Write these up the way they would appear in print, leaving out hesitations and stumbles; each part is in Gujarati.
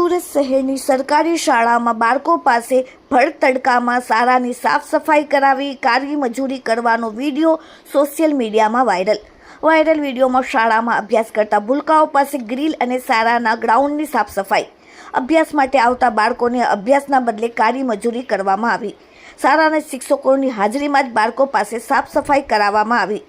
સુરત શહેરની સરકારી શાળામાં બાળકો પાસે ભર તડકામાં શાળાની સાફ સફાઈ કરાવી કાળી મજૂરી કરવાનો વિડીયો સોશિયલ મીડિયામાં વાયરલ વિડીયોમાં શાળામાં અભ્યાસ કરતા ભૂલકાઓ પાસે ગ્રીલ અને શાળાના ગ્રાઉન્ડની સાફ સફાઈ અભ્યાસ માટે આવતા બાળકોને અભ્યાસના બદલે કાળી મજૂરી કરવામાં આવી। શાળાના શિક્ષકોની હાજરીમાં જ બાળકો પાસે સાફ સફાઈ કરાવવામાં આવી।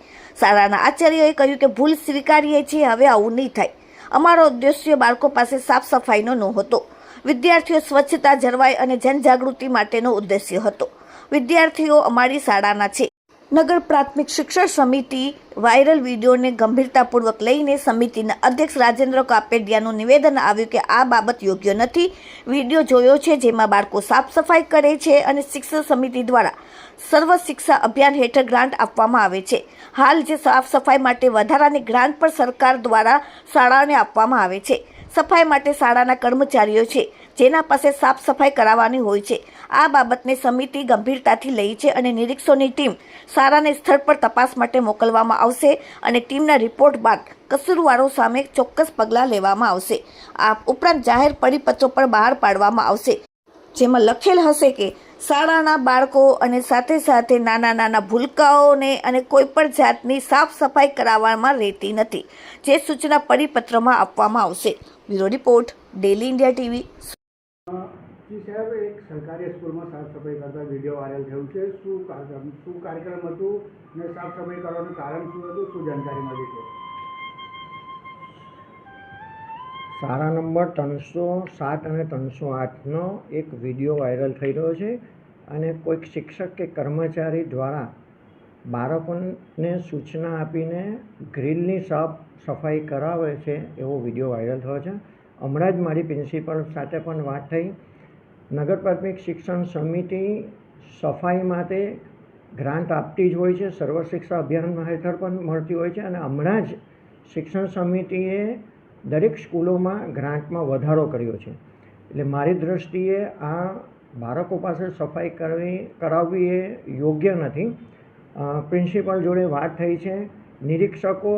શાળાના આચાર્યોએ કહ્યું કે ભૂલ સ્વીકારીએ છીએ, હવે આવું નહીં થાય। અમારો ઉદ્દેશ્ય બાળકો પાસે સાફ સફાઈનો નહોતો, વિદ્યાર્થીઓ સ્વચ્છતા જળવાય અને જનજાગૃતિ માટેનો ઉદ્દેશ્ય હતો। વિદ્યાર્થીઓ અમારી શાળાના છે। નગર પ્રાથમિક શિક્ષણ સમિતિ વાયરલ વિડીયોને ગંભીરતાપૂર્વક લઈને સમિતિના અધ્યક્ષ રાજેન્દ્ર કાપડિયાનું નિવેદન આવ્યું કે આ બાબત યોગ્ય નથી। વિડીયો જોયો છે જેમાં બાળકો સાફ સફાઈ કરે છે અને શિક્ષણ સમિતિ દ્વારા સર્વ શિક્ષા અભિયાન હેઠળ ગ્રાન્ટ આપવામાં આવે છે। હાલ જે સાફ સફાઈ માટે વધારાની ગ્રાન્ટ પણ સરકાર દ્વારા શાળાને આપવામાં આવે છે। સફાઈ માટે શાળાના કર્મચારીઓ છે જેના પાસે સાફ સફાઈ કરાવવાની હોય છે। આ બાબતને સમિતિ ગંભીરતાથી લઈ છે અને નિરીક્ષકોની ટીમ શાળાને સ્થળ પર તપાસ માટે મોકલવામાં આવશે અને ટીમના રિપોર્ટ બાદ કસૂરવારો સામે ચોક્કસ પગલાં લેવામાં આવશે। આ ઉપરાંત જાહેર પરિપત્રો પણ બહાર પાડવામાં આવશે જેમાં લખેલ હશે કે શાળાના બાળકો અને સાથે નાના ભૂલકાઓને અને કોઈ પણ જાતની સાફ સફાઈ કરાવવામાં રહેતી નથી, જે સૂચના પરિપત્રમાં આપવામાં આવશે। Bureau report, daily India TV. જી સાહેબ, એક સરકારી સ્કૂલમાં સાફ સફાઈ કરતા વિડીયો વાયરલ થયું છે। શું કાર્યક્રમ હતું અને સાફ સફાઈ કરવાનું કારણ શું હતું, શું જાણકારી મળી છે? શાળા નંબર 307 અને 308નો એક વિડીયો વાયરલ થઈ રહ્યો છે અને કોઈક શિક્ષક કે કર્મચારી દ્વારા બાળકોને સૂચના આપીને ગ્રીલની સાફ સફાઈ કરાવે છે એવો વિડીયો વાયરલ થયો છે। હમણાં જ મારી પ્રિન્સિપલ સાથે પણ વાત થઈ। નગર પ્રાથમિક શિક્ષણ સમિતિ સફાઈ માટે ગ્રાન્ટ આપતી જ હોય છે, સર્વ શિક્ષા અભિયાન હેઠળ પણ મળતી હોય છે અને હમણાં જ શિક્ષણ સમિતિએ દરેક સ્કૂલોમાં ગ્રાન્ટમાં વધારો કર્યો છે। એટલે મારી દૃષ્ટિએ આ બાળકો પાસે સફાઈ કરાવવી એ યોગ્ય નથી। પ્રિન્સિપલ જોડે વાત થઈ છે, નિરીક્ષકો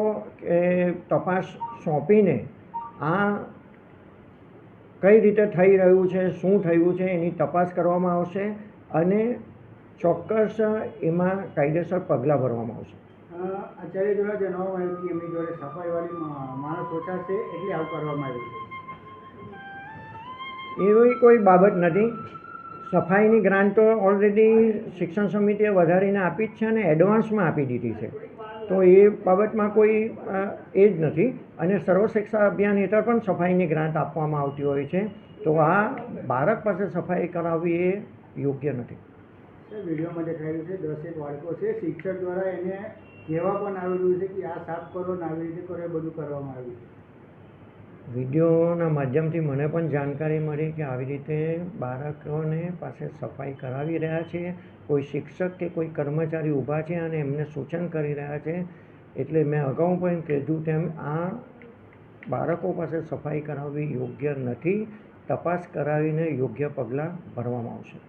તપાસ સોંપીને આ કઈ રીતે થઈ રહ્યું છે, શું થયું છે એની તપાસ કરવામાં આવશે અને ચોક્કસ એમાં કાયદેસર પગલાં ભરવામાં આવશે। આચાર્ય દ્વારા જણાવવામાં આવ્યું કે એમની જોડે સફાઈવાળી માણસ ઓછા છે એટલે આવું કરવામાં આવ્યું છે। એવી કોઈ બાબત નથી। સફાઈની ગ્રાન્ટ તો ઓલરેડી શિક્ષણ સમિતિએ વધારીને આપી જ છે અને એડવાન્સમાં આપી દીધી છે, તો એ બાબતમાં કોઈ એ જ નથી અને સર્વ શિક્ષા અભિયાન હેઠળ પણ સફાઈની ગ્રાન્ટ આપવામાં આવતી હોય છે, તો આ બાળક પાસે સફાઈ કરાવવી એ યોગ્ય નથી। વિડીયોમાં દેખાયેલું છે 10 બાળકો છે, શિક્ષક દ્વારા એને કહેવા પણ આવેલું છે કે આ સાફ કરો ને આવી રીતે કરો, એ બધું કરવામાં આવ્યું છે। વિડીયોના માધ્યમથી મને પણ જાણકારી મળી કે આવી રીતે બાળકોને પાસે સફાઈ કરાવી રહ્યા છે, કોઈ શિક્ષક કે કોઈ કર્મચારી ઊભા છે અને એમને સૂચન કરી રહ્યા છે। એટલે મેં અગાઉ પણ કીધું તેમ આ બાળકો પાસે સફાઈ કરાવવી યોગ્ય નથી। તપાસ કરાવીને યોગ્ય પગલાં ભરવામાં આવશે।